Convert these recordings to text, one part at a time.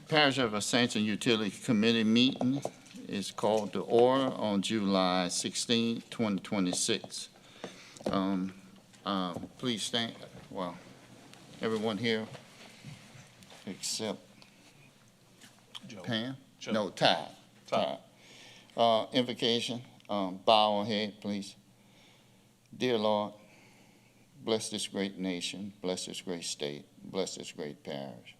Parish of Ascension Utility Committee meeting is called to order on July 16, 2026. Please stand, well, everyone here except Joe. Pam? Joe. No, Ty. Invocation, bow our head, please. Dear Lord, bless this great nation, bless this great state, bless this great parish.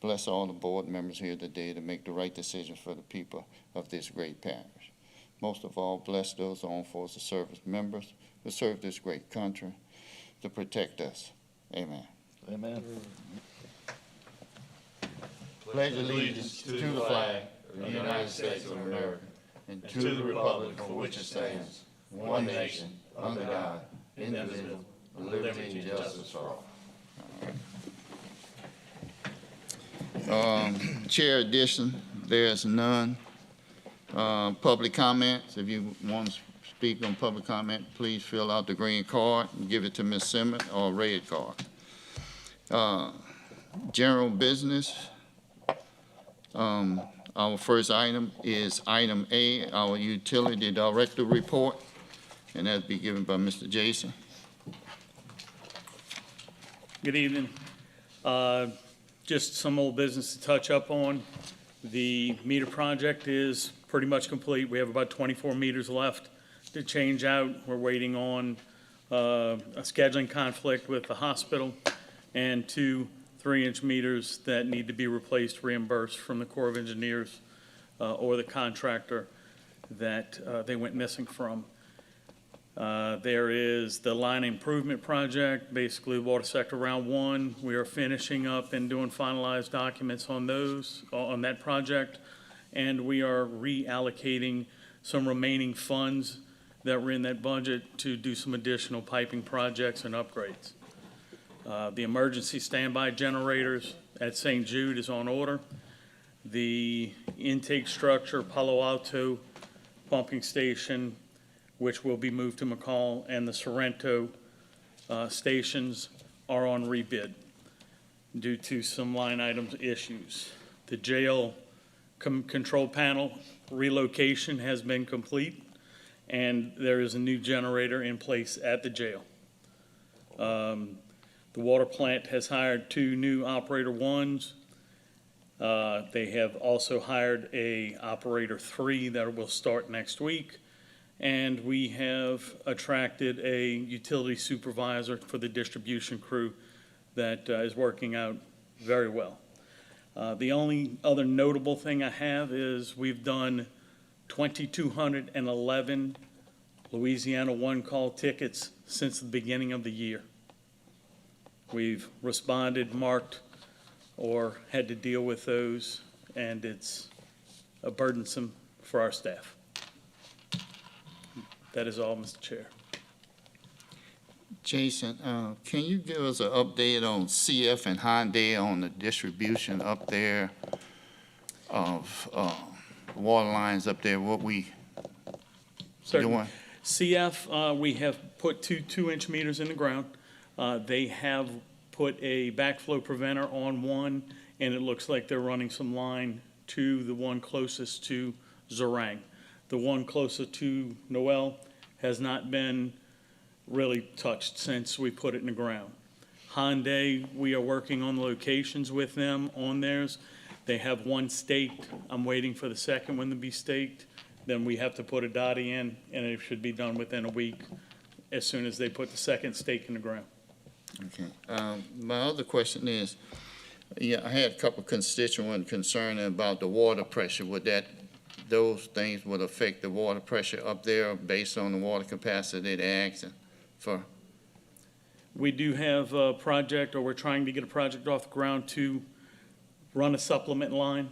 Bless all the board members here today to make the right decisions for the people of this great parish. Most of all, bless those armed forces service members who serve this great country to protect us. Amen. Amen. Pledge allegiance to the flag of the United States of America and to the republic for which it stands, one nation, under God, indivisible, with liberty and justice for all. Chair addition, there's none. Public comments, if you want to speak on public comment, please fill out the green card and give it to Ms. Simmons or red card. General business, our first item is item A, our utility director report, and that'll be given by Mr. Jason. Good evening. Just some old business to touch up on. The meter project is pretty much complete. We have about 24 meters left to change out. We're waiting on a scheduling conflict with the hospital and 2 3-inch meters that need to be replaced, reimbursed from the Corps of Engineers or the contractor that they went missing from. There is the line improvement project, basically water sector round 1. We are finishing up and doing finalized documents on those, on that project, and we are reallocating some remaining funds that were in that budget to do some additional piping projects and upgrades. The emergency standby generators at St. Jude is on order. The intake structure, Palo Alto pumping station, which will be moved to McCall, and the Sorrento stations are on rebid due to some line items issues. The jail control panel relocation has been complete, and there is a new generator in place at the jail. The water plant has hired 2 new operator 1s. They have also hired a operator 3 that will start next week. And we have attracted a utility supervisor for the distribution crew that is working out very well. The only other notable thing I have is we've done 2,211 Louisiana one-call tickets since the beginning of the year. We've responded, marked, or had to deal with those, and it's burdensome for our staff. That is all, Mr. Chair. Jason, can you give us an update on CF and Hyundai on the distribution up there of water lines up there, what we doing? CF, we have put 2 2-inch meters in the ground. They have put a backflow preventer on one, and it looks like they're running some line to the one closest to Zerang. The one closer to Noel has not been really touched since we put it in the ground. Hyundai, we are working on the locations with them on theirs. They have one staked. I'm waiting for the second one to be staked. Then we have to put a dotty in, and it should be done within a week as soon as they put the second stake in the ground. Okay. My other question is, yeah, I had a couple of constituents concerned about the water pressure. Would those things would affect the water pressure up there based on the water capacity they're asking for? We do have a project, or we're trying to get a project off the ground to run a supplement line.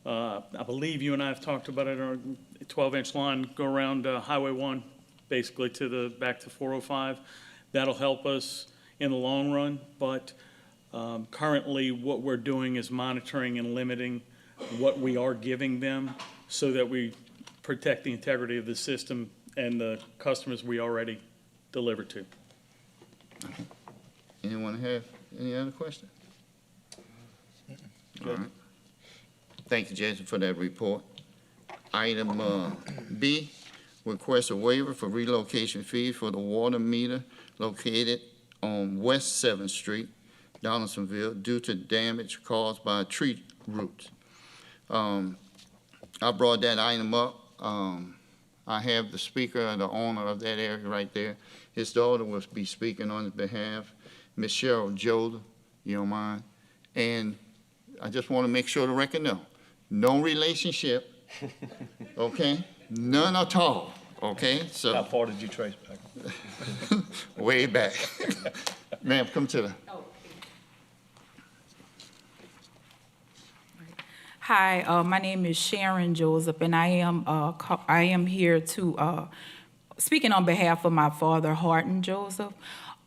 I believe you and I have talked about it, a 12-inch line, go around Highway 1, basically to back to 405. That'll help us in the long run, but currently what we're doing is monitoring and limiting what we are giving them so that we protect the integrity of the system and the customers we already deliver to. Okay. Anyone have any other questions? All right. Thank you, Jason, for that report. Item B, request a waiver for relocation fees for the water meter located on West 7th Street, Donaldsonville, due to damage caused by tree roots. I brought that item up. I have the speaker, the owner of that area right there. His daughter will be speaking on his behalf, Ms. Cheryl Joseph, you don't mind? And I just want to make sure the record know, no relationship, okay? None at all, okay? How So, far did you trace back? way back. Ma'am, come to the, Hi, my name is Sharon Joseph, and I am here to, speaking on behalf of my father, Horton Joseph.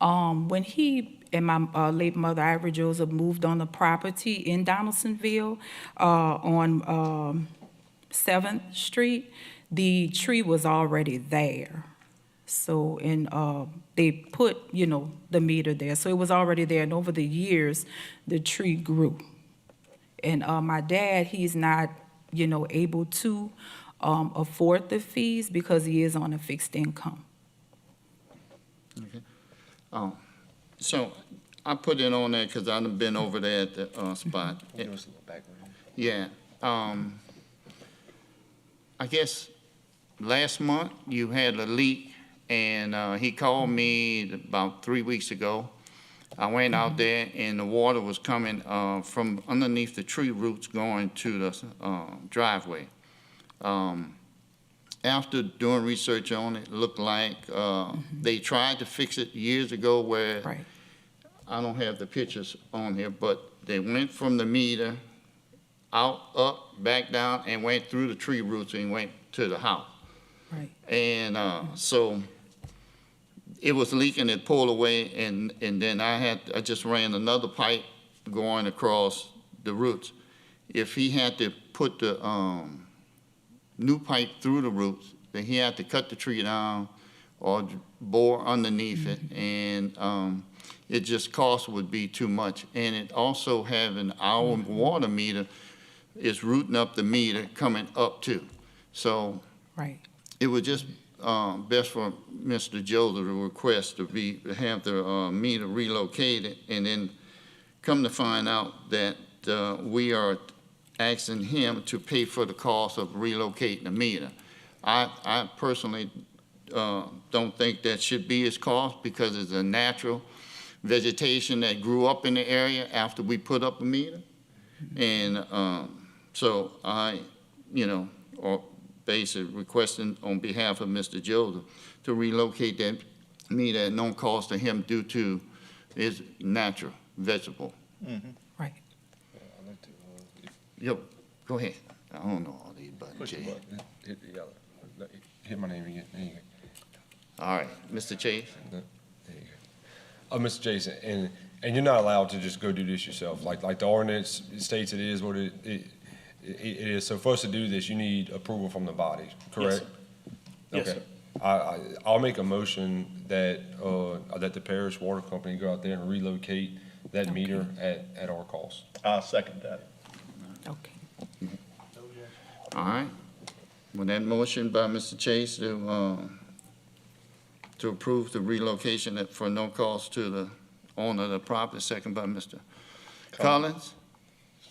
When he and my late mother, Ivory Joseph, moved on the property in Donaldsonville on 7th Street, the tree was already there. So, and they put, the meter there. So it was already there, and over the years, the tree grew. And my dad, he's not, able to afford the fees because he is on a fixed income. so I put it on there because I've been over there at the spot. Give us a little background. Yeah, I guess last month you had a leak, and he called me about 3 weeks ago. I went out there, and the water was coming from underneath the tree roots going to the driveway. After doing research on it, it looked like they tried to fix it years ago where, Right. I don't have the pictures on here, but they went from the meter out, up, back down, and went through the tree roots and went to the house. Right. And so it was leaking, it pulled away, and then I just ran another pipe going across the roots. If he had to put the new pipe through the roots, then he had to cut the tree down or bore underneath it, and it just cost would be too much. And it also having our water meter is rooting up the meter coming up too. So Right. it was just best for Mr. Joseph to request to have the meter relocated, and then come to find out that we are asking him to pay for the cost of relocating the meter. I personally don't think that should be his cost because it's a natural vegetation that grew up in the area after we put up a meter. And so I, or basically requesting on behalf of Mr. Joseph to relocate that meter at no cost to him due to his natural vegetable. Right. I'd like to, Yo, go ahead. I don't know all these buttons, push the Jay. button, hit the yellow, hit my name again, there you All right, Mr. Chase. go. There you go. Mr. Jason, and you're not allowed to just go do this yourself, like the ordinance states it is what it is. So for us to do this, you need approval from the body, correct? Yes, Okay. sir. I'll make a motion that the Parish Water Company go out there and relocate that meter at our cost. I'll second that. Okay. All right. With that motion by Mr. Chase to approve the relocation for no cost to the owner of the property, second by Mr. Collins.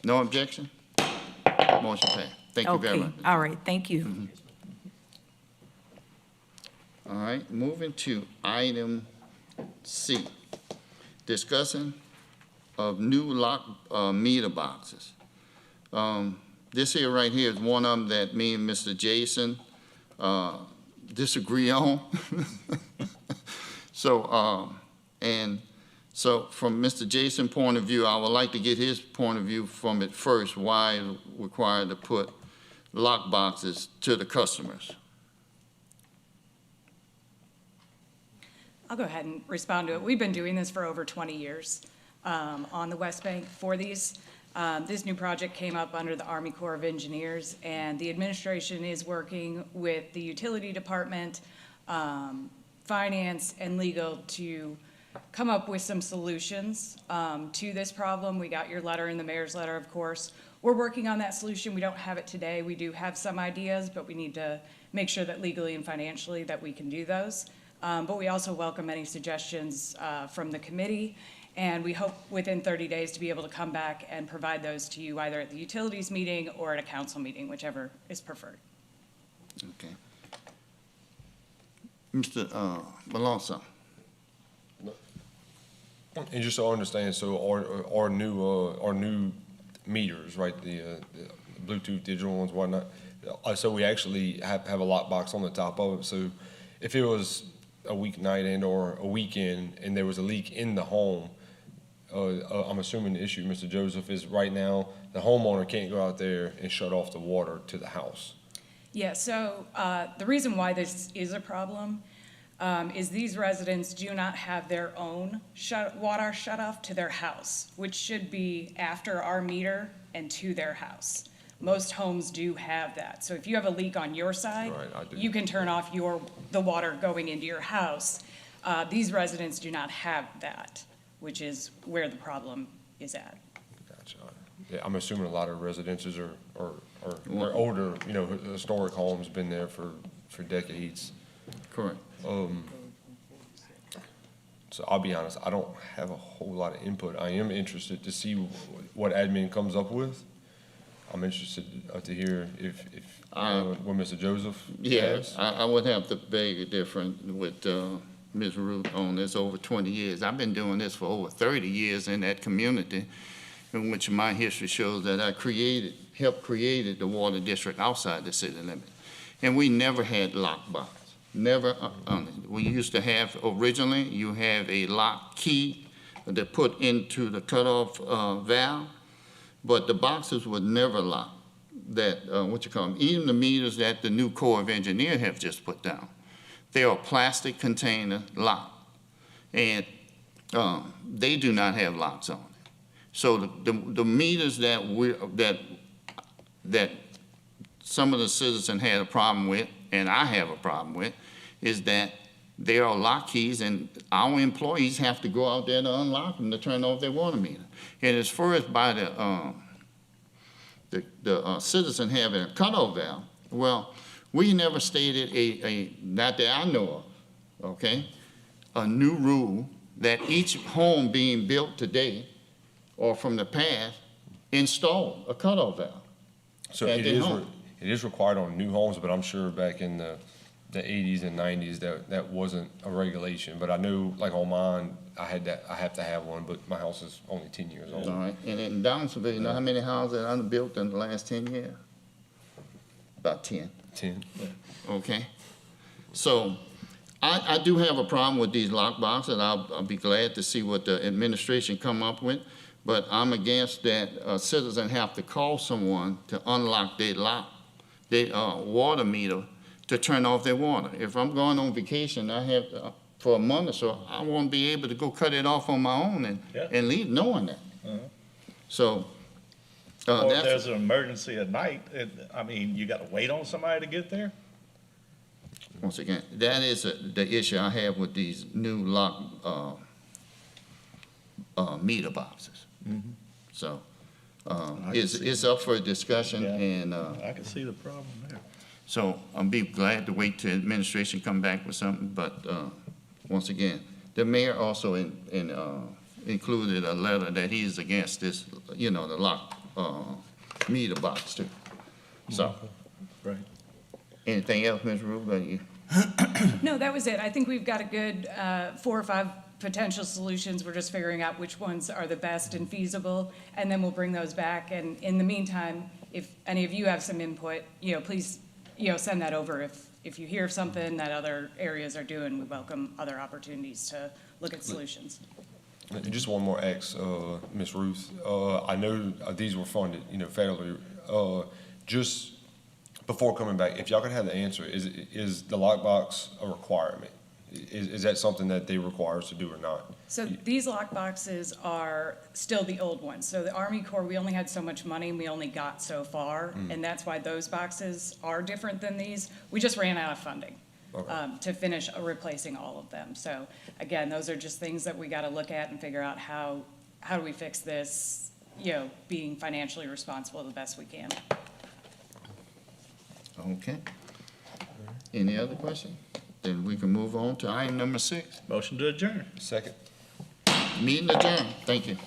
No objection? Motion passed. Thank you very Okay. much. All right. Thank you. All right, moving to item C, discussing of new lock meter boxes. This here right here is one of them that me and Mr. Jason disagree on. So, so from Mr. Jason's point of view, I would like to get his point of view from it first, why it's required to put lock boxes to the customers. I'll go ahead and respond to it. We've been doing this for over 20 years on the West Bank for these. This new project came up under the Army Corps of Engineers, and the administration is working with the utility department, finance, and legal to come up with some solutions to this problem. We got your letter and the mayor's letter, of course. We're working on that solution. We don't have it today. We do have some ideas, but we need to make sure that legally and financially that we can do those. But we also welcome any suggestions from the committee, and we hope within 30 days to be able to come back and provide those to you either at the utilities meeting or at a council meeting, whichever is preferred. Okay. Mr. Malonzo. And just so I understand, so our new meters, right, the Bluetooth digital ones, whatnot, so we actually have a lockbox on the top of it. So if it was a weeknight and or a weekend and there was a leak in the home, I'm assuming the issue, Mr. Joseph, is right now the homeowner can't go out there and shut off the water to the house. Yeah, so the reason why this is a problem is these residents do not have their own water shut off to their house, which should be after our meter and to their house. Most homes do have that. So if you have a leak on your side, Right, I do. you can turn off the water going into your house. These residents do not have that, which is where the problem is at. Gotcha. Yeah, I'm assuming a lot of residences are older, you know, historic homes, been there for decades. Correct. So I'll be honest, I don't have a whole lot of input. I am interested to see what admin comes up with. I'm interested to hear if what Mr. Joseph Yeah, has. I would have to beg a difference with Ms. Ruth on this over 20 years. I've been doing this for over 30 years in that community, in which my history shows that I helped created the water district outside the city limit. And we never had lockbox, never. We used to have, originally, you have a lock key that put into the cutoff valve, but the boxes would never lock. That, even the meters that the new Corps of Engineers have just put down. They are plastic container lock, and they do not have locks on it. So the meters that some of the citizens had a problem with, and I have a problem with, is that there are lock keys, and our employees have to go out there to unlock them to turn off their water meter. And as far as by the citizen having a cutoff valve, well, we never stated not that I know of, okay, a new rule that each home being built today or from the past install a cutoff valve. So at it their is, home. it is required on new homes, but I'm sure back in the 80s and 90s that wasn't a regulation. But I know, like on mine, I have to have one, but my house is only 10 years old. All right, and in Downsville, you know how many houses are built in the last 10 years? About 10. 10. Okay, so I do have a problem with these lock boxes. I'll be glad to see what the administration come up with, but I'm against that citizens have to call someone to unlock their water meter to turn off their water. If I'm going on vacation, I have to, for a month or so, I won't be able to go cut it off on my own and leave knowing that. So. Or if there's an emergency at night, you gotta wait on somebody to get there? Once again, that is the issue I have with these new lock meter boxes. So it's up for discussion, Yeah. and I can see the problem there. so I'll be glad to wait till administration come back with something. But once again, the mayor also included a letter that he's against this, the lock meter box too. So, Right. anything else, Ms. Rube? No, that was it. I think we've got a good 4 or 5 potential solutions. We're just figuring out which ones are the best and feasible, and then we'll bring those back. And in the meantime, if any of you have some input, please, send that over. If you hear something that other areas are doing, we welcome other opportunities to look at solutions. And just one more X, Ms. Ruth. I know these were funded, federally. Just before coming back, if y'all could have the answer, is the lockbox a requirement? Is that something that they require us to do or not? So these lock boxes are still the old ones. So the Army Corps, we only had so much money and we only got so far. And that's why those boxes are different than these. We just ran out of funding. Okay. to finish replacing all of them. So again, those are just things that we got to look at and figure out how do we fix this, being financially responsible the best we can. Okay. Any other question? Then we can move on to item number 6. Motion to adjourn. Second. Meeting adjourned. Thank you.